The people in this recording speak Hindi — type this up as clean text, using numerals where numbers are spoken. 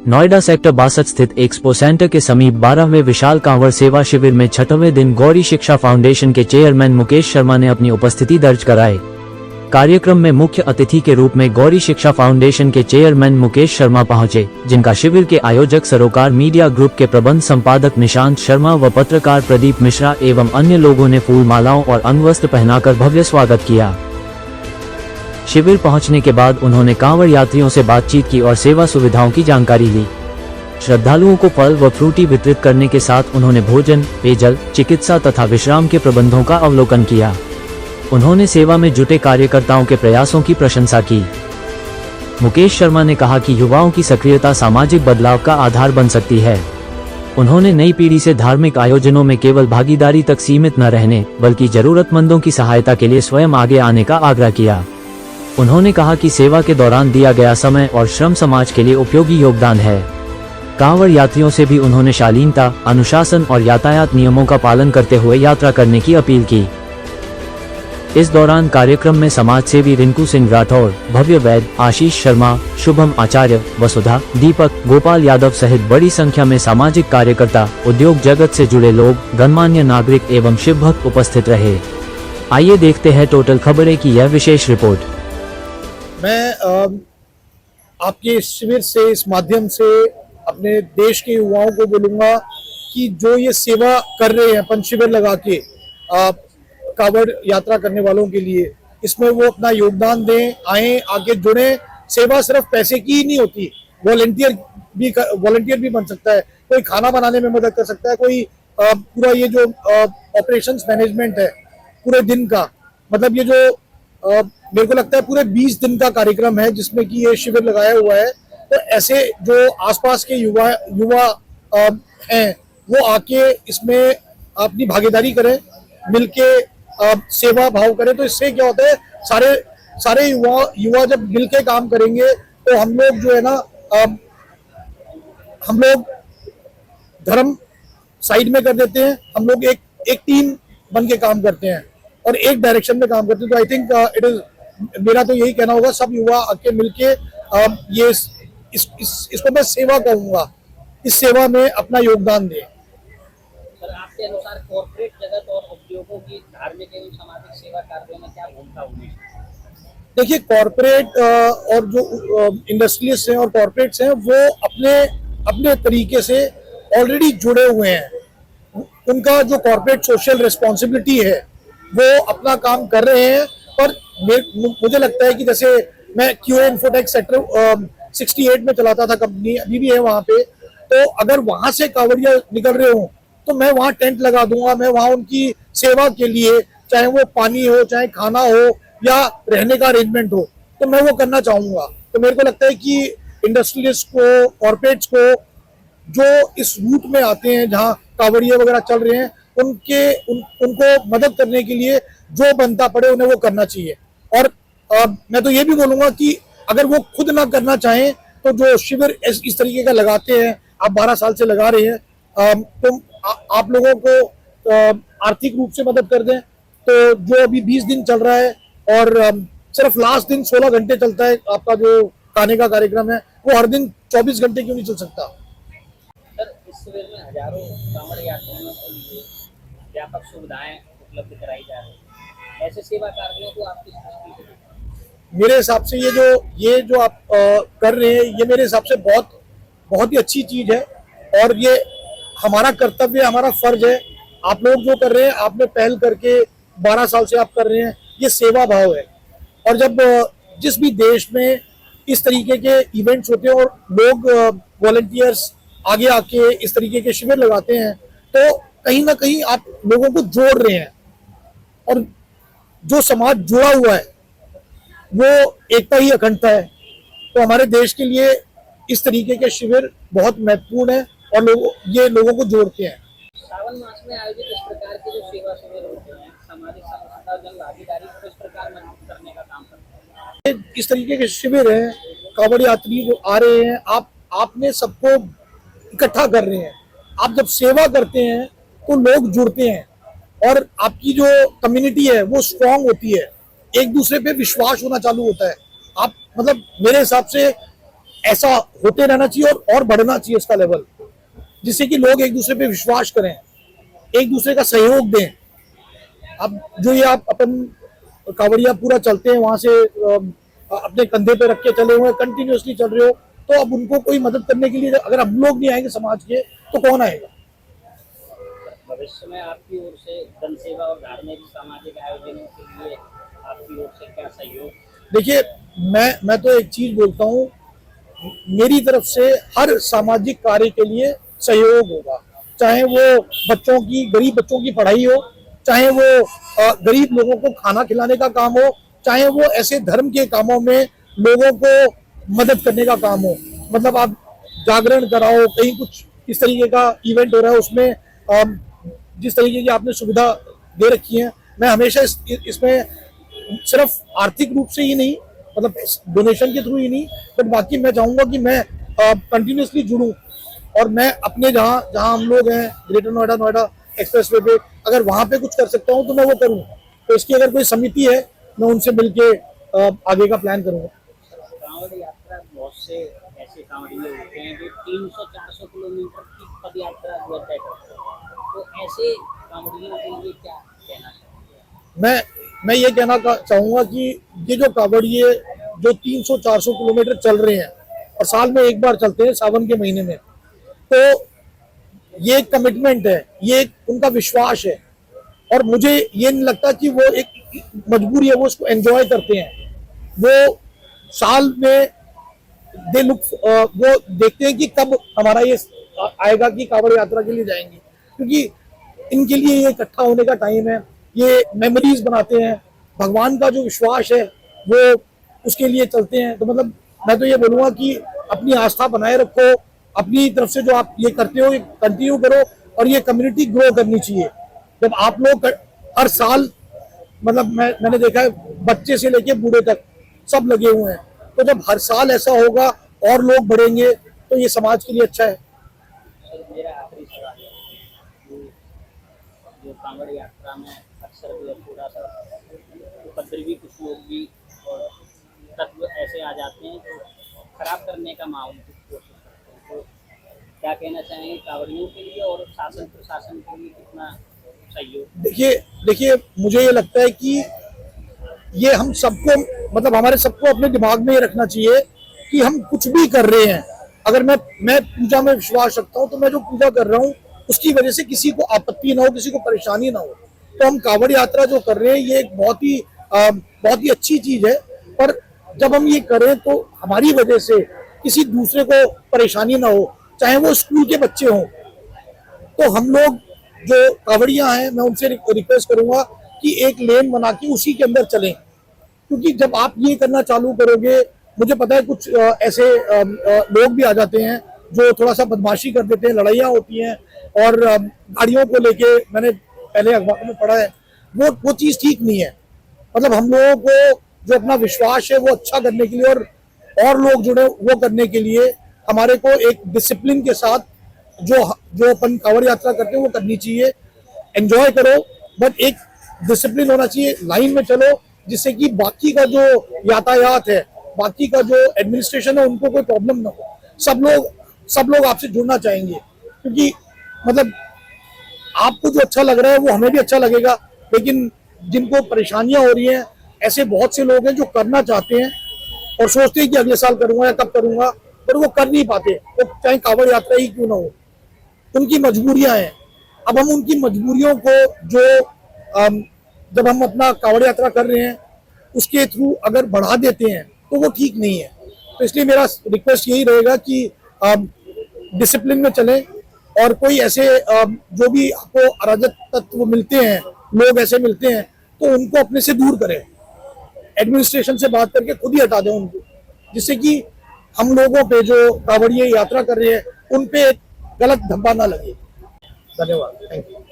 नोएडा सेक्टर 62 स्थित एक्सपो सेंटर के समीप 12वें विशाल कांवड़ सेवा शिविर में 6वें दिन गौरी शिक्षा फाउंडेशन के चेयरमैन मुकेश शर्मा ने अपनी उपस्थिति दर्ज कराई। कार्यक्रम में मुख्य अतिथि के रूप में गौरी शिक्षा फाउंडेशन के चेयरमैन मुकेश शर्मा पहुंचे, जिनका शिविर के आयोजक सरोकार मीडिया ग्रुप के प्रबंध संपादक निशांत शर्मा व पत्रकार प्रदीप मिश्रा एवं अन्य लोगों ने फूल मालाओं और अंगवस्त्र पहनाकर भव्य स्वागत किया। शिविर पहुंचने के बाद उन्होंने कांवड़ यात्रियों से बातचीत की और सेवा सुविधाओं की जानकारी ली। श्रद्धालुओं को फल व फ्रूटी वितरित करने के साथ उन्होंने भोजन, पेयजल, चिकित्सा तथा विश्राम के प्रबंधों का अवलोकन किया। उन्होंने सेवा में जुटे कार्यकर्ताओं के प्रयासों की प्रशंसा की। मुकेश शर्मा ने कहा कि युवाओं की सक्रियता सामाजिक बदलाव का आधार बन सकती है। उन्होंने नई पीढ़ी से धार्मिक आयोजनों में केवल भागीदारी तक सीमित न रहने बल्कि जरूरतमंदों की सहायता के लिए स्वयं आगे आने का आग्रह किया। उन्होंने कहा कि सेवा के दौरान दिया गया समय और श्रम समाज के लिए उपयोगी योगदान है। कांवड़ यात्रियों से भी उन्होंने शालीनता, अनुशासन और यातायात नियमों का पालन करते हुए यात्रा करने की अपील की। इस दौरान कार्यक्रम में समाज सेवी रिंकू सिंह राठौड़, भव्य वैद, आशीष शर्मा, शुभम आचार्य, वसुधा, दीपक, गोपाल यादव सहित बड़ी संख्या में सामाजिक कार्यकर्ता, उद्योग जगत से जुड़े लोग, गणमान्य नागरिक एवं शिव भक्त उपस्थित रहे। आइए देखते हैं टोटल खबरें की यह विशेष रिपोर्ट। मैं आपके इस शिविर से, इस माध्यम से अपने देश के युवाओं को बोलूँगा कि जो ये सेवा कर रहे हैं पंच शिविर लगा के कांवड़ यात्रा करने वालों के लिए, इसमें वो अपना योगदान दें, आए, आके जुड़ें। सेवा सिर्फ पैसे की ही नहीं होती, वॉलंटियर भी बन सकता है। कोई खाना बनाने में मदद कर सकता है, कोई पूरा ये जो ऑपरेशंस मैनेजमेंट है पूरे दिन का, मतलब ये जो मेरे को लगता है पूरे 20 दिन का कार्यक्रम है जिसमें कि ये शिविर लगाया हुआ है। तो ऐसे जो आसपास के युवा हैं वो आके इसमें अपनी भागीदारी करें, मिलके सेवा भाव करें। तो इससे क्या होता है, सारे युवा जब मिलके काम करेंगे तो हम लोग जो है ना, हम लोग धर्म साइड में कर देते हैं, हम लोग एक टीम बन के काम करते हैं और एक डायरेक्शन में काम करते हैं। तो आई थिंक मेरा तो यही कहना होगा, सब युवा आके मिलके ये इसको मैं सेवा कहूंगा, इस सेवा में अपना योगदान दें। सर, आपके अनुसार कॉर्पोरेट जगत और उद्योगों की धार्मिक एवं सामाजिक सेवा कार्यों में क्या भूमिका होगी? देखिए, कॉर्पोरेट और जो इंडस्ट्रियलिस्ट हैं और कॉर्पोरेट्स हैं वो अपने तरीके से ऑलरेडी जुड़े हुए हैं। उनका जो कॉर्पोरेट सोशल रिस्पॉन्सिबिलिटी है वो अपना काम कर रहे हैं। पर मुझे लगता है कि जैसे मैं QA इन्फोटेक सेक्टर 68 में चलाता था कंपनी, अभी भी है वहाँ पे। तो अगर वहाँ से कांवड़िया निकल रहे हो तो मैं वहाँ टेंट लगा दूंगा, मैं वहाँ उनकी सेवा के लिए, चाहे वो पानी हो, चाहे खाना हो या रहने का अरेंजमेंट हो, तो मैं वो करना चाहूँगा। तो मेरे को लगता है कि इंडस्ट्रियलिस्ट को, कॉर्पोरेट्स को जो इस रूट में आते हैं जहाँ कांवड़िया वगैरह चल रहे हैं, उनको मदद करने के लिए जो बनता पड़े उन्हें वो करना चाहिए। और मैं तो ये भी बोलूँगा कि अगर वो खुद ना करना चाहें तो जो शिविर इस तरीके का लगाते हैं, आप 12 साल से लगा रहे हैं, तो आप लोगों को आर्थिक रूप से मदद कर दें। तो जो अभी 20 दिन चल रहा है और सिर्फ लास्ट दिन 16 घंटे चलता है आपका जो खाने का कार्यक्रम है, वो हर दिन 24 घंटे क्यों नहीं चल सकता? सर, इस शिविर में हजारों कांवड़ यात्रियों के लिए व्यापक सुविधाएं उपलब्ध कराई जा रही है। ऐसे सेवा कार्यों को आप किस दृष्टि से? मेरे हिसाब से ये जो आप कर रहे हैं, ये मेरे हिसाब से बहुत ही अच्छी चीज है और ये हमारा कर्तव्य, हमारा फर्ज है। आप लोग जो कर रहे हैं, आपने पहल करके 12 साल से आप कर रहे हैं, ये सेवा भाव है। और जब जिस भी देश में इस तरीके के इवेंट्स होते हैं और लोग वॉलंटियर्स आगे आके इस तरीके के शिविर लगाते हैं, तो कहीं ना कहीं आप लोगों को जोड़ रहे हैं और जो समाज जुड़ा हुआ है वो एकता ही अखंडता है। तो हमारे देश के लिए इस तरीके के शिविर बहुत महत्वपूर्ण है और लोगों को जोड़ते हैं। सावन मास में आयोजित इस प्रकार के जो सेवा शिविर होते हैं, सामाजिक समरसता, जन भागीदारी को इस प्रकार मजबूत करने का काम करते हैं। इस तरीके के शिविर हैं, कांवड़ यात्री जो आ रहे हैं, आपने सबको इकट्ठा कर रहे हैं। आप जब सेवा करते हैं तो लोग जुड़ते हैं और आपकी जो कम्युनिटी है वो स्ट्रांग होती है, एक दूसरे पे विश्वास होना चालू होता है। आप मतलब मेरे हिसाब से ऐसा होते रहना चाहिए और बढ़ना चाहिए इसका लेवल, जिससे कि लोग एक दूसरे पे विश्वास करें, एक दूसरे का सहयोग दें। अब जो ये आप अपन कांवड़िया पूरा चलते हैं वहां से अपने कंधे पे रख के चले हुए कंटिन्यूअसली चल रहे हो, तो अब उनको कोई मदद करने के लिए अगर हम लोग नहीं आएंगे समाज के, तो कौन आएगा? भविष्य में आपकी ओर से जन सेवा और धार्मिक सामाजिक आयोजनों के लिए आपकी ओर से क्या सहयोग? देखिए, मैं तो एक चीज बोलता हूँ, मेरी तरफ से हर सामाजिक कार्य के लिए सहयोग होगा, चाहे वो बच्चों की, गरीब बच्चों की पढ़ाई हो, चाहे वो गरीब लोगों को खाना खिलाने का काम हो, चाहे वो ऐसे धर्म के कामों में लोगों को मदद करने का काम हो। मतलब आप जागरण कराओ, कहीं कुछ इस तरीके का इवेंट हो रहा है, उसमें जिस तरीके की आपने सुविधा दे रखी है, मैं हमेशा इसमें सिर्फ आर्थिक रूप से ही नहीं, मतलब डोनेशन के थ्रू ही नहीं, बट बाकी मैं चाहूंगा कि मैं कंटिन्यूसली जुड़ूं, और मैं अपने जहां हम लोग हैं ग्रेटर नोएडा एक्सप्रेसवे पे, अगर वहां पे कुछ कर सकता हूं तो मैं वो करूं। तो इसकी अगर कोई समिति है, मैं उनसे मिलके आगे का प्लान करूंगा। कांवड़ यात्रा, बहुत से ऐसे कांवड़िये होते हैं जो 300-400 किलोमीटर की पद यात्रा तय करते हैं, तो ऐसे कांवड़ियों के लिए क्या कहना चाहिए? मैं ये कहना चाहूंगा कि ये जो कांवड़िये जो 300-400 किलोमीटर चल रहे हैं और साल में एक बार चलते हैं सावन के महीने में, तो ये एक कमिटमेंट है, ये एक उनका विश्वास है, और मुझे ये नहीं लगता कि वो एक मजबूरी है, वो उसको एंजॉय करते हैं। वो साल में वो देखते हैं कि कब हमारा ये आएगा कि कांवड़ यात्रा के लिए जाएंगे, क्योंकि इनके लिए ये इकट्ठा होने का टाइम है, ये मेमोरीज बनाते हैं, भगवान का जो विश्वास है वो उसके लिए चलते हैं। तो मतलब मैं तो ये बोलूँगा कि अपनी आस्था बनाए रखो, अपनी तरफ से जो आप ये करते हो ये कंटिन्यू करो, और ये कम्युनिटी ग्रो करनी चाहिए। जब आप लोग हर साल, मतलब मैंने देखा है बच्चे से लेके बूढ़े तक सब लगे हुए हैं, तो जब हर साल ऐसा होगा और लोग बढ़ेंगे तो ये समाज के लिए अच्छा है। सर, मेरा आखिरी सवाल है कि जो कांवड़ यात्रा में अक्सर जो थोड़ा सा उपद्रवी कुछ लोग भी और तत्व ऐसे आ जाते हैं जो खराब करने का माहौल की कोशिश करते हैं, तो क्या कहना चाहेंगे कांवड़ियों के लिए और शासन प्रशासन के लिए कितना सहयोग? देखिए मुझे ये लगता है कि ये हम सबको, मतलब हमारे सबको अपने दिमाग में ये रखना चाहिए कि हम कुछ भी कर रहे हैं, अगर मैं पूजा में विश्वास रखता हूँ, तो मैं जो पूजा कर रहा हूँ उसकी वजह से किसी को आपत्ति ना हो, किसी को परेशानी ना हो। तो हम कांवड़ यात्रा जो कर रहे हैं ये एक बहुत ही अच्छी चीज है, पर जब हम ये करें तो हमारी वजह से किसी दूसरे को परेशानी ना हो, चाहे वो स्कूल के बच्चे हों। तो हम लोग जो कांवड़िया हैं, मैं उनसे रिक्वेस्ट करूंगा कि एक लेन बना के उसी के अंदर चलें, क्योंकि जब आप ये करना चालू करोगे, मुझे पता है कुछ ऐसे लोग भी आ जाते हैं जो थोड़ा सा बदमाशी कर देते हैं, लड़ाइयाँ होती हैं, और गाड़ियों को लेके मैंने पहले अखबार में पढ़ा है, वो चीज़ ठीक नहीं है। मतलब हम लोगों को जो अपना विश्वास है वो अच्छा करने के लिए और लोग जुड़े वो करने के लिए हमारे को एक डिसिप्लिन के साथ जो अपन कांवड़ यात्रा करते हैं वो करनी चाहिए। एंजॉय करो, बट एक डिसिप्लिन होना चाहिए, लाइन में चलो, जिससे कि बाकी का जो यातायात है, बाकी का जो एडमिनिस्ट्रेशन है, उनको कोई प्रॉब्लम ना हो। सब लोग आपसे जुड़ना चाहेंगे, क्योंकि मतलब आपको जो अच्छा लग रहा है वो हमें भी अच्छा लगेगा, लेकिन जिनको परेशानियां हो रही हैं, ऐसे बहुत से लोग हैं जो करना चाहते हैं और सोचते हैं कि अगले साल करूंगा या कब करूंगा, पर वो कर नहीं पाते, वो चाहे कांवड़ यात्रा ही क्यों ना हो, उनकी मजबूरियां हैं। अब हम उनकी मजबूरियों को जब हम अपना कांवड़ यात्रा कर रहे हैं उसके थ्रू अगर बढ़ा देते हैं तो वो ठीक नहीं है। तो इसलिए मेरा रिक्वेस्ट यही रहेगा कि डिसिप्लिन में चलें, और कोई ऐसे जो भी आपको अराजक तत्व मिलते हैं, लोग ऐसे मिलते हैं, तो उनको अपने से दूर करें, एडमिनिस्ट्रेशन से बात करके खुद ही हटा दें उनको, जिससे कि हम लोगों पे जो कांवड़िये यात्रा कर रहे हैं उन पे गलत धब्बा ना लगे। धन्यवाद, थैंक यू।